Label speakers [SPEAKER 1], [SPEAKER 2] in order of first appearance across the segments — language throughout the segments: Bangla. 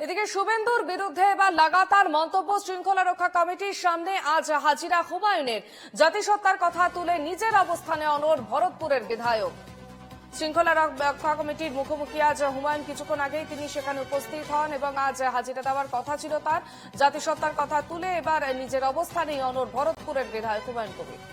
[SPEAKER 1] এদিকে শুভেন্দুর বিরুদ্ধে এবার লাগাতার মন্তব্য। শৃঙ্খলা রক্ষা কমিটির সামনে আজ হাজিরা হুমায়ুনের। জাতিসত্তার কথা তুলে নিজের অবস্থানে অনড় ভরতপুরের বিধায়ক। শৃঙ্খলা রক্ষা কমিটির মুখোমুখি আজ হুমায়ুন। কিছুক্ষণ আগেই তিনি সেখানে উপস্থিত হন এবং আজ হাজিরা দেওয়ার কথা ছিল তার। জাতিসত্তার কথা তুলে এবার নিজের অবস্থানেই অনড় ভরতপুরের বিধায়ক হুমায়ুন কবির।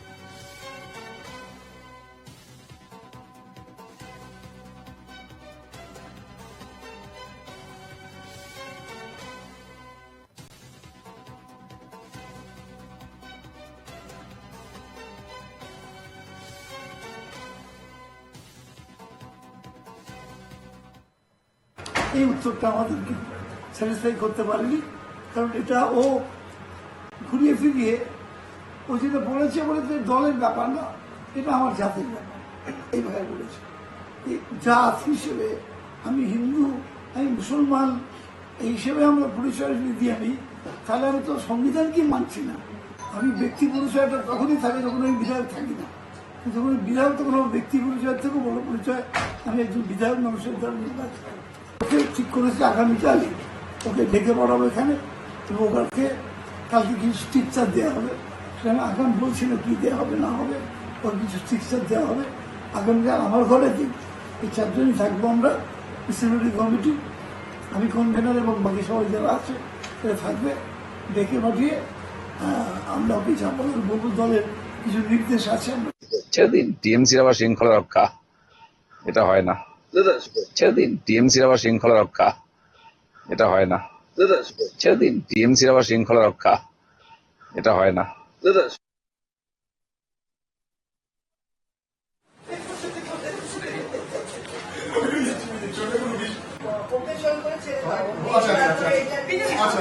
[SPEAKER 2] এই উত্তরটা আমাদেরকে স্যাটিসফাই করতে পারেনি, কারণ এটা ও ঘুরিয়ে ফিরিয়ে ও যেটা বলেছে দলের ব্যাপার না, এটা আমার জাতির ব্যাপার এইভাবে বলেছে। জাত হিসেবে আমি হিন্দু, আমি মুসলমান, এই হিসেবে আমরা পরিচয় যদি দিই আমি, তাহলে আমি তো সংবিধানকে মানছি না। আমি ব্যক্তি পরিচয়টা তখনই থাকে যখন আমি বিধায়ক থাকি না। যখন বিধায়ক তখন আমার ব্যক্তি পরিচয়ের থেকেও বড় পরিচয় আমি একজন বিধায়ক মানুষের দ্বারা নির্বাচিত। ওকে ঠিক করেছে আগামীকাল ওকে ডেকে পড়াবো এখানে, এবং ওকে কালকে কিছু স্ট্রিকচার দেওয়া হবে। সেখানে আগাম বলছিল কি দেওয়া হবে না হবে, ওর কিছু স্ট্রিকচার দেওয়া হবে। আগামীকাল আমার ঘরে দিন এই চারজনই থাকবো আমরা, সিকিউরিটি কমিটি, আমি কনভেনার এবং বাকি সবাই যারা আছে সেটা থাকবে। ডেকে পাঠিয়ে আমরা ওকে চাপানোর বহু দলের কিছু নির্দেশ আছে।
[SPEAKER 3] সেদিন টিএমসির আবার শৃঙ্খলা রক্ষা, এটা হয় না। সেদিন টিএমসির আবার শৃঙ্খলা রক্ষা, এটা হয় না। সেদিন টিএমসির আবার শৃঙ্খলা রক্ষা, এটা হয় না।
[SPEAKER 4] আচ্ছা